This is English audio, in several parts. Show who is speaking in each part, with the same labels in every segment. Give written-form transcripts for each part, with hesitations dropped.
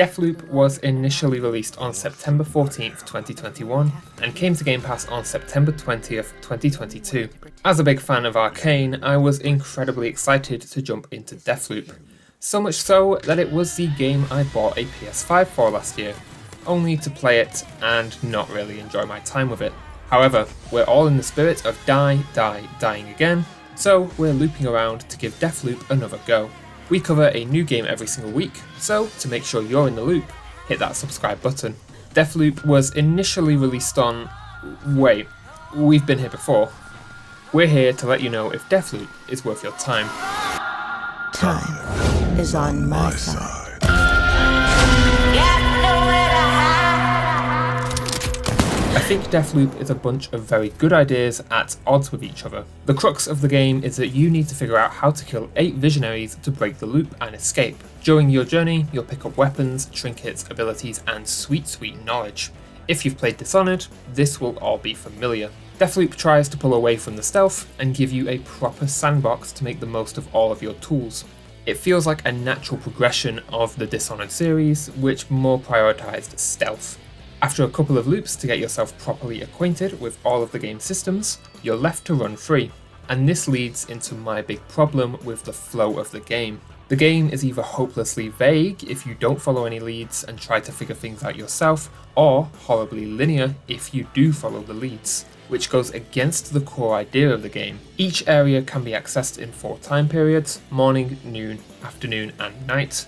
Speaker 1: Deathloop was initially released on September 14th, 2021, and came to Game Pass on September 20th, 2022. As a big fan of Arkane, I was incredibly excited to jump into Deathloop. So much so that it was the game I bought a PS5 for last year, only to play it and not really enjoy my time with it. However, we're all in the spirit of dying again, so we're looping around to give Deathloop another go. We cover a new game every single week, so to make sure you're in the loop, hit that subscribe button. Deathloop was initially released on... Wait, we've been here before. We're here to let you know if Deathloop is worth your time.
Speaker 2: Time is on my side.
Speaker 1: I think Deathloop is a bunch of very good ideas at odds with each other. The crux of the game is that you need to figure out how to kill 8 visionaries to break the loop and escape. During your journey, you'll pick up weapons, trinkets, abilities, and sweet knowledge. If you've played Dishonored, this will all be familiar. Deathloop tries to pull away from the stealth and give you a proper sandbox to make the most of all of your tools. It feels like a natural progression of the Dishonored series, which more prioritized stealth. After a couple of loops to get yourself properly acquainted with all of the game's systems, you're left to run free. And this leads into my big problem with the flow of the game. The game is either hopelessly vague if you don't follow any leads and try to figure things out yourself, or horribly linear if you do follow the leads, which goes against the core idea of the game. Each area can be accessed in 4 time periods: morning, noon, afternoon, and night.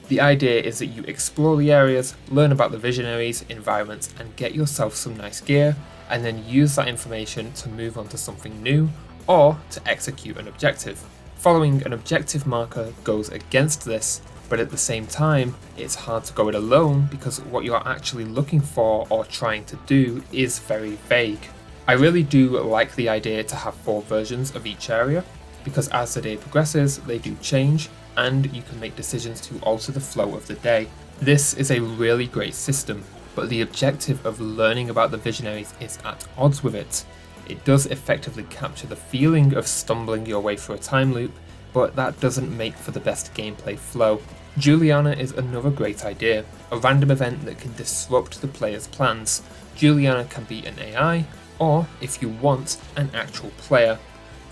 Speaker 1: The idea is that you explore the areas, learn about the visionaries, environments, and get yourself some nice gear, and then use that information to move on to something new, or to execute an objective. Following an objective marker goes against this, but at the same time, it's hard to go it alone because what you're actually looking for or trying to do is very vague. I really do like the idea to have 4 versions of each area, because as the day progresses, they do change, and you can make decisions to alter the flow of the day. This is a really great system, but the objective of learning about the visionaries is at odds with it. It does effectively capture the feeling of stumbling your way through a time loop, but that doesn't make for the best gameplay flow. Juliana is another great idea, a random event that can disrupt the player's plans. Juliana can be an AI, or, if you want, an actual player.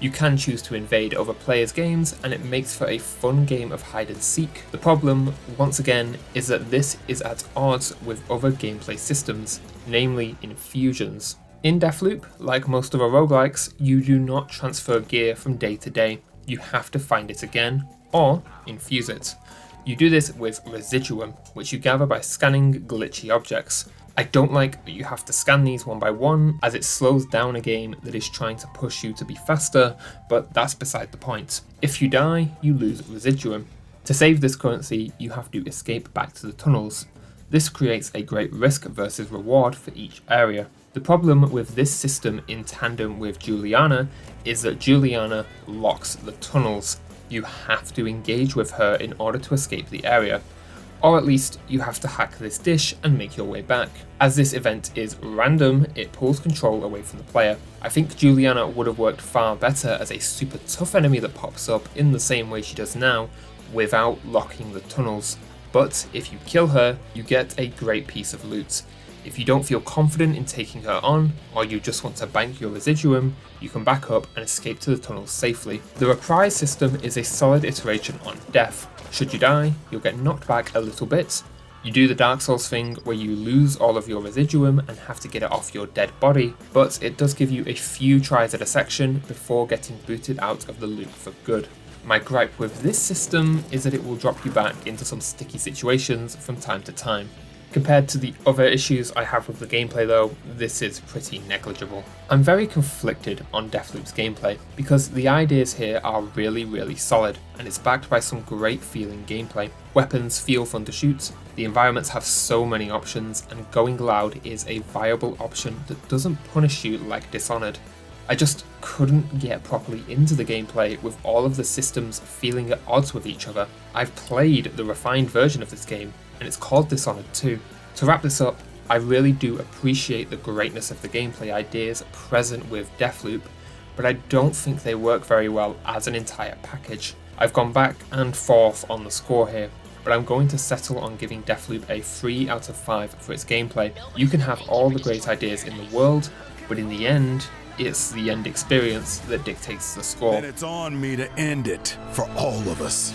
Speaker 1: You can choose to invade other players' games, and it makes for a fun game of hide and seek. The problem, once again, is that this is at odds with other gameplay systems, namely infusions. In Deathloop, like most other roguelikes, you do not transfer gear from day to day. You have to find it again, or infuse it. You do this with residuum, which you gather by scanning glitchy objects. I don't like that you have to scan these one by one, as it slows down a game that is trying to push you to be faster, but that's beside the point. If you die, you lose residuum. To save this currency, you have to escape back to the tunnels. This creates a great risk versus reward for each area. The problem with this system in tandem with Juliana is that Juliana locks the tunnels. You have to engage with her in order to escape the area. Or at least you have to hack this dish and make your way back. As this event is random, it pulls control away from the player. I think Juliana would have worked far better as a super tough enemy that pops up in the same way she does now, without locking the tunnels. But if you kill her, you get a great piece of loot. If you don't feel confident in taking her on, or you just want to bank your residuum, you can back up and escape to the tunnels safely. The reprise system is a solid iteration on death. Should you die, you'll get knocked back a little bit. You do the Dark Souls thing where you lose all of your residuum and have to get it off your dead body, but it does give you a few tries at a section before getting booted out of the loop for good. My gripe with this system is that it will drop you back into some sticky situations from time to time. Compared to the other issues I have with the gameplay though, this is pretty negligible. I'm very conflicted on Deathloop's gameplay, because the ideas here are really solid, and it's backed by some great feeling gameplay. Weapons feel fun to shoot, the environments have so many options, and going loud is a viable option that doesn't punish you like Dishonored. I just couldn't get properly into the gameplay with all of the systems feeling at odds with each other. I've played the refined version of this game, and it's called Dishonored 2. To wrap this up, I really do appreciate the greatness of the gameplay ideas present with Deathloop, but I don't think they work very well as an entire package. I've gone back and forth on the score here. but I'm going to settle on giving Deathloop a 3 out of 5 for its gameplay. You can have all the great ideas in the world, but in the end, it's the end experience that dictates the score.
Speaker 3: And it's on me to end it for all of us.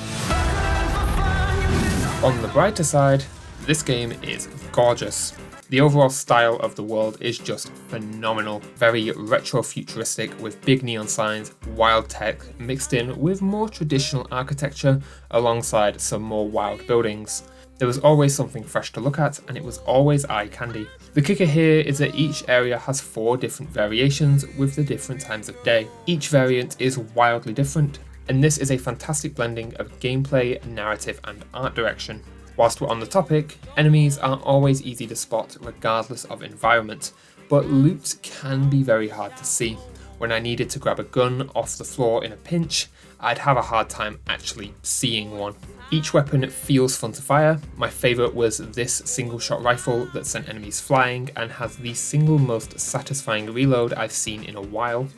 Speaker 1: On the brighter side, this game is gorgeous. The overall style of the world is just phenomenal. Very retro-futuristic with big neon signs, wild tech mixed in with more traditional architecture alongside some more wild buildings. There was always something fresh to look at, and it was always eye candy. The kicker here is that each area has 4 different variations with the different times of day. Each variant is wildly different, and this is a fantastic blending of gameplay, narrative, and art direction. Whilst we're on the topic, enemies are always easy to spot regardless of environment, but loot can be very hard to see. When I needed to grab a gun off the floor in a pinch, I'd have a hard time actually seeing one. Each weapon feels fun to fire. My favourite was this single shot rifle that sent enemies flying and has the single most satisfying reload I've seen in a while.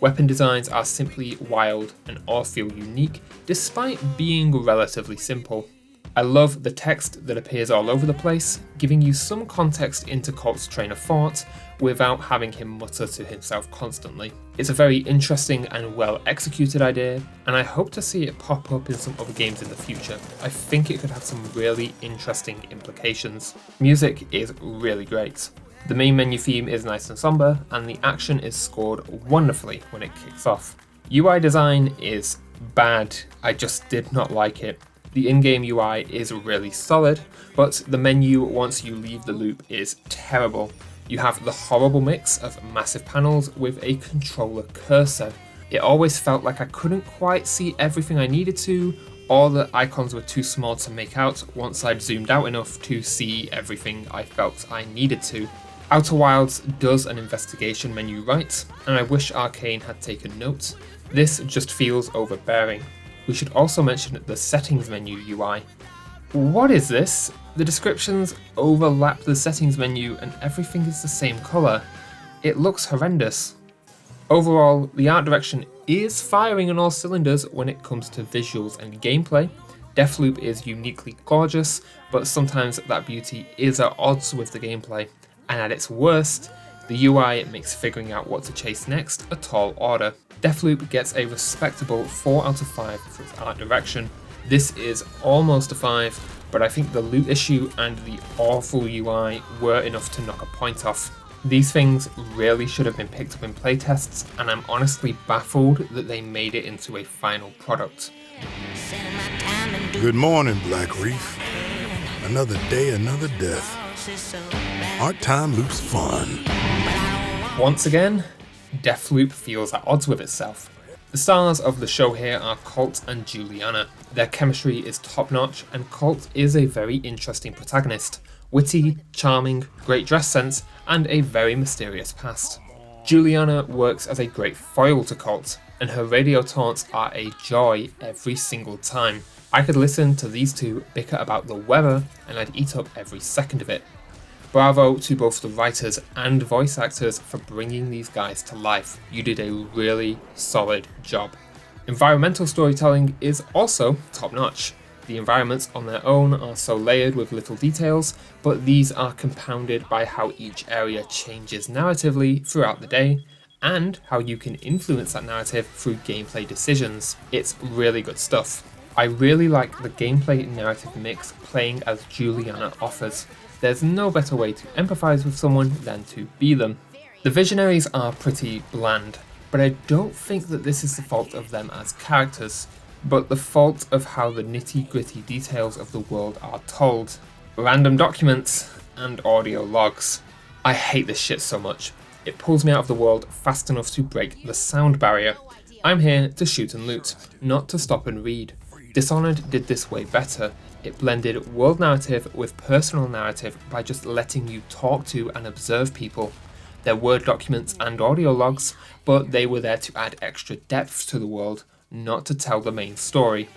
Speaker 1: Weapon designs are simply wild and all feel unique despite being relatively simple. I love the text that appears all over the place, giving you some context into Colt's train of thought without having him mutter to himself constantly. It's a very interesting and well executed idea, and I hope to see it pop up in some other games in the future. I think it could have some really interesting implications. Music is really great. The main menu theme is nice and somber, and the action is scored wonderfully when it kicks off. UI design is bad. I just did not like it. The in-game UI is really solid, but the menu once you leave the loop is terrible. You have the horrible mix of massive panels with a controller cursor. It always felt like I couldn't quite see everything I needed to, or the icons were too small to make out once I'd zoomed out enough to see everything I felt I needed to. Outer Wilds does an investigation menu right, and I wish Arkane had taken note. This just feels overbearing. We should also mention the settings menu UI. What is this? The descriptions overlap the settings menu and everything is the same colour. It looks horrendous. Overall, the art direction is firing on all cylinders when it comes to visuals and gameplay. Deathloop is uniquely gorgeous, but sometimes that beauty is at odds with the gameplay. And at its worst, the UI makes figuring out what to chase next a tall order. Deathloop gets a respectable 4 out of 5 for its art direction. This is almost a 5, but I think the loot issue and the awful UI were enough to knock a point off. These things really should have been picked up in playtests, and I'm honestly baffled that they made it into a final product.
Speaker 3: Good morning, Blackreef. Another day, another death. Aren't time loops fun?
Speaker 1: Once again, Deathloop feels at odds with itself. The stars of the show here are Colt and Juliana. Their chemistry is top-notch, and Colt is a very interesting protagonist. Witty, charming, great dress sense, and a very mysterious past. Juliana works as a great foil to Colt, and her radio taunts are a joy every single time. I could listen to these two bicker about the weather, and I'd eat up every second of it. Bravo to both the writers and voice actors for bringing these guys to life. You did a really solid job. Environmental storytelling is also top-notch. The environments on their own are so layered with little details, but these are compounded by how each area changes narratively throughout the day, and how you can influence that narrative through gameplay decisions. It's really good stuff. I really like the gameplay narrative mix playing as Juliana offers. There's no better way to empathise with someone than to be them. The visionaries are pretty bland, but I don't think that this is the fault of them as characters, but the fault of how the nitty-gritty details of the world are told. Random documents and audio logs. I hate this shit so much. It pulls me out of the world fast enough to break the sound barrier. I'm here to shoot and loot, not to stop and read. Dishonored did this way better. It blended world narrative with personal narrative by just letting you talk to and observe people. There were documents and audio logs, but they were there to add extra depth to the world, not to tell the main story.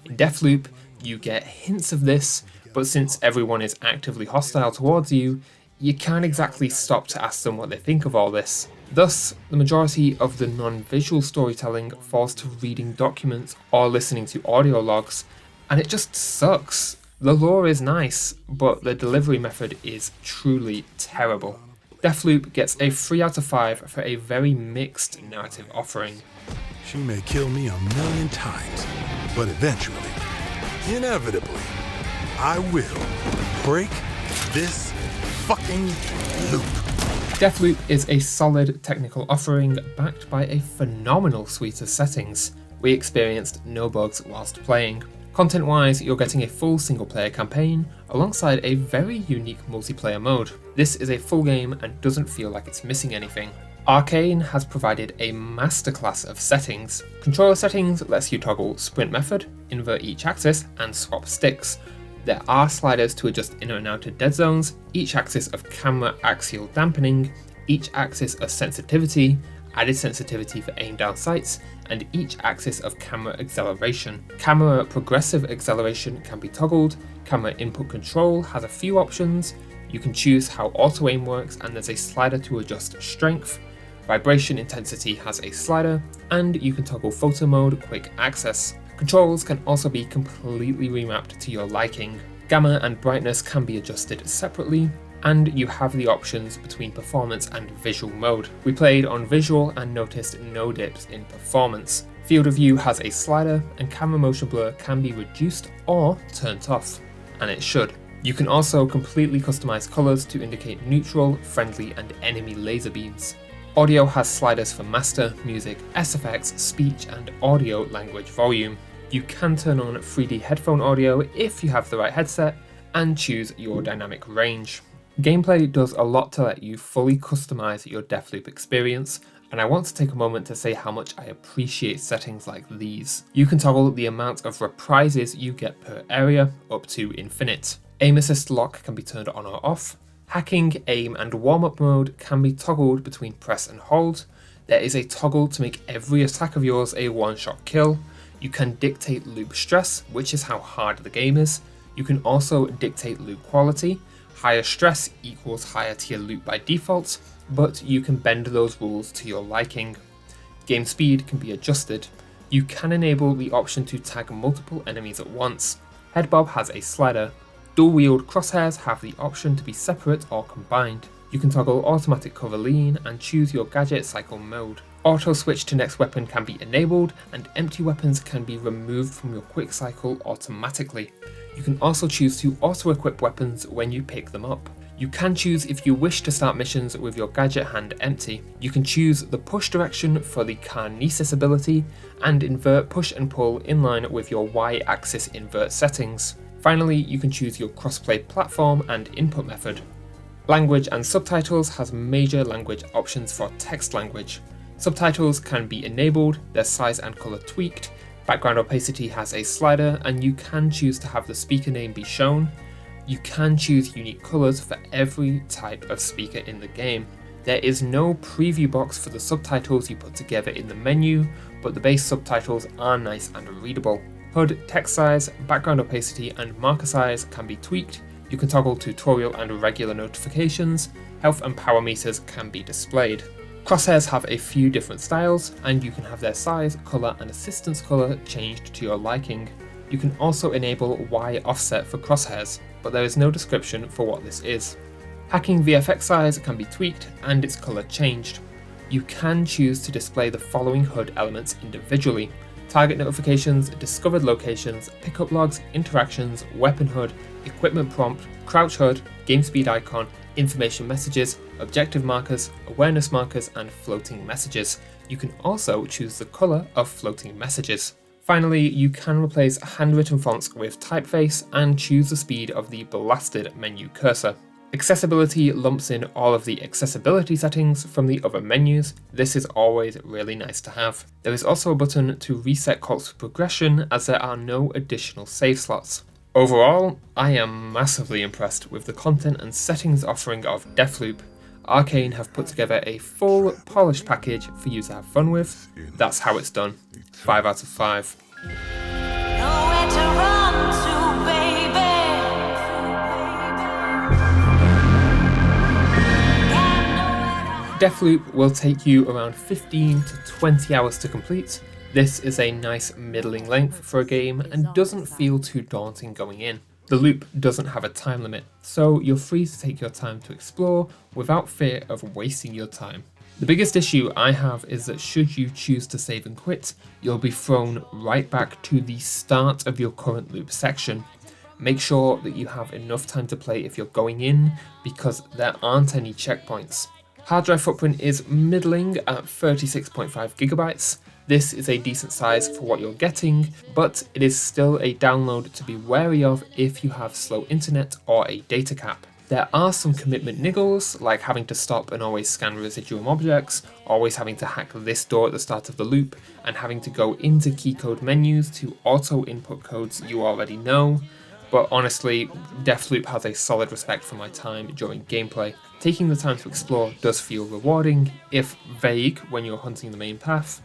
Speaker 1: In Deathloop, you get hints of this, but since everyone is actively hostile towards you, you can't exactly stop to ask them what they think of all this. Thus, the majority of the non-visual storytelling falls to reading documents or listening to audio logs, and it just sucks. The lore is nice, but the delivery method is truly terrible. Deathloop gets a 3 out of 5 for a very mixed narrative offering.
Speaker 3: She may kill me 1,000,000 times, but eventually, inevitably, I will break this fucking loop.
Speaker 1: Deathloop is a solid technical offering backed by a phenomenal suite of settings. We experienced no bugs whilst playing. Content-wise, you're getting a full single-player campaign alongside a very unique multiplayer mode. This is a full game and doesn't feel like it's missing anything. Arkane has provided a masterclass of settings. Controller settings lets you toggle sprint method, invert each axis, and swap sticks. There are sliders to adjust inner and outer dead zones, each axis of camera axial dampening, each axis of sensitivity, added sensitivity for aim down sights, and each axis of camera acceleration. Camera progressive acceleration can be toggled, camera input control has a few options, you can choose how auto aim works and there's a slider to adjust strength, vibration intensity has a slider, and you can toggle photo mode quick access. Controls can also be completely remapped to your liking. Gamma and brightness can be adjusted separately, and you have the options between performance and visual mode. We played on visual and noticed no dips in performance. Field of view has a slider, and camera motion blur can be reduced or turned off, and it should. You can also completely customize colors to indicate neutral, friendly, and enemy laser beams. Audio has sliders for master, music, SFX, speech, and audio language volume. You can turn on 3D headphone audio if you have the right headset, and choose your dynamic range. Gameplay does a lot to let you fully customize your Deathloop experience, and I want to take a moment to say how much I appreciate settings like these. You can toggle the amount of reprises you get per area up to infinite. Aim assist lock can be turned on or off. Hacking, aim, and warm-up mode can be toggled between press and hold. There is a toggle to make every attack of yours a one-shot kill. You can dictate loop stress, which is how hard the game is. You can also dictate loop quality. Higher stress equals higher tier loop by default, but you can bend those rules to your liking. Game speed can be adjusted. You can enable the option to tag multiple enemies at once. Head bob has a slider. Dual-wield crosshairs have the option to be separate or combined. You can toggle automatic cover lean and choose your gadget cycle mode. Auto switch to next weapon can be enabled, and empty weapons can be removed from your quick cycle automatically. You can also choose to auto-equip weapons when you pick them up. You can choose if you wish to start missions with your gadget hand empty. You can choose the push direction for the Kinesis ability, and invert push and pull in line with your Y-axis invert settings. Finally, you can choose your crossplay platform and input method. Language and subtitles has major language options for text language. Subtitles can be enabled, their size and colour tweaked. Background opacity has a slider, and you can choose to have the speaker name be shown. You can choose unique colours for every type of speaker in the game. There is no preview box for the subtitles you put together in the menu, but the base subtitles are nice and readable. HUD text size, background opacity, and marker size can be tweaked. You can toggle tutorial and regular notifications. Health and power meters can be displayed. Crosshairs have a few different styles, and you can have their size, colour, and assistance colour changed to your liking. You can also enable Y offset for crosshairs, but there is no description for what this is. Hacking VFX size can be tweaked and its colour changed. You can choose to display the following HUD elements individually: target notifications, discovered locations, pickup logs, interactions, weapon HUD, equipment prompt, crouch HUD, game speed icon, information messages, objective markers, awareness markers, and floating messages. You can also choose the colour of floating messages. Finally, you can replace handwritten fonts with typeface and choose the speed of the blasted menu cursor. Accessibility lumps in all of the accessibility settings from the other menus. This is always really nice to have. There is also a button to reset Colt's progression, as there are no additional save slots. Overall, I am massively impressed with the content and settings offering of Deathloop. Arkane have put together a full, polished package for you to have fun with. That's how it's done. 5 out of 5.
Speaker 4: Nowhere to run to, baby.
Speaker 1: Deathloop will take you around 15 to 20 hours to complete. This is a nice middling length for a game and doesn't feel too daunting going in. The loop doesn't have a time limit, so you're free to take your time to explore without fear of wasting your time. The biggest issue I have is that should you choose to save and quit, you'll be thrown right back to the start of your current loop section. Make sure that you have enough time to play if you're going in, because there aren't any checkpoints. Hard drive footprint is middling at 36.5 gigabytes. This is a decent size for what you're getting, but it is still a download to be wary of if you have slow internet or a data cap. There are some commitment niggles, like having to stop and always scan residual objects, always having to hack this door at the start of the loop, and having to go into keycode menus to auto-input codes you already know. But honestly, Deathloop has a solid respect for my time during gameplay. Taking the time to explore does feel rewarding, if vague when you're hunting the main path,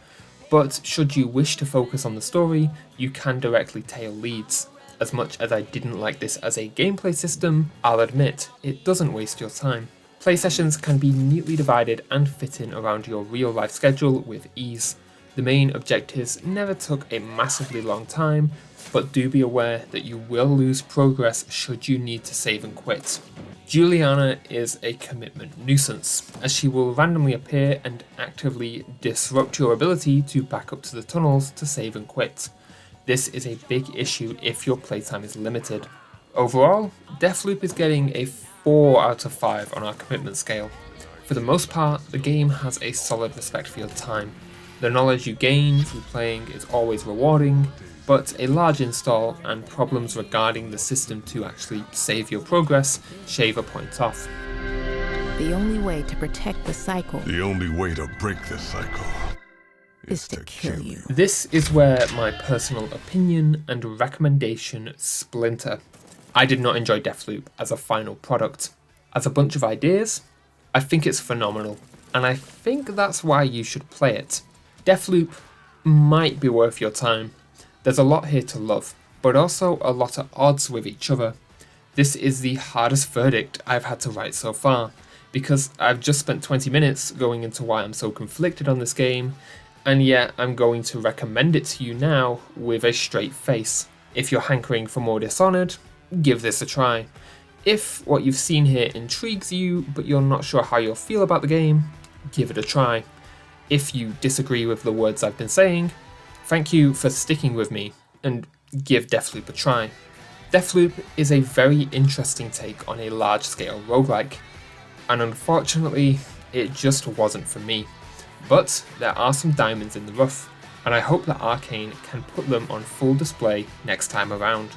Speaker 1: but should you wish to focus on the story, you can directly tail leads. As much as I didn't like this as a gameplay system, I'll admit, it doesn't waste your time. Play sessions can be neatly divided and fit in around your real life schedule with ease. The main objectives never took a massively long time, but do be aware that you will lose progress should you need to save and quit. Juliana is a commitment nuisance, as she will randomly appear and actively disrupt your ability to back up to the tunnels to save and quit. This is a big issue if your playtime is limited. Overall, Deathloop is getting a 4 out of 5 on our commitment scale. For the most part, the game has a solid respect for your time. The knowledge you gain through playing is always rewarding, but a large install and problems regarding the system to actually save your progress shave a point off.
Speaker 2: The only way to protect the cycle
Speaker 3: The only way to break the cycle
Speaker 2: is to kill you.
Speaker 1: This is where my personal opinion and recommendation splinter. I did not enjoy Deathloop as a final product. As a bunch of ideas, I think it's phenomenal, and I think that's why you should play it. Deathloop might be worth your time. There's a lot here to love, but also a lot at odds with each other. This is the hardest verdict I've had to write so far, because I've just spent 20 minutes going into why I'm so conflicted on this game, and yet I'm going to recommend it to you now with a straight face. If you're hankering for more Dishonored, give this a try. If what you've seen here intrigues you, but you're not sure how you'll feel about the game, give it a try. If you disagree with the words I've been saying, thank you for sticking with me, and give Deathloop a try. Deathloop is a very interesting take on a large-scale roguelike, and unfortunately, it just wasn't for me. But there are some diamonds in the rough, and I hope that Arkane can put them on full display next time around.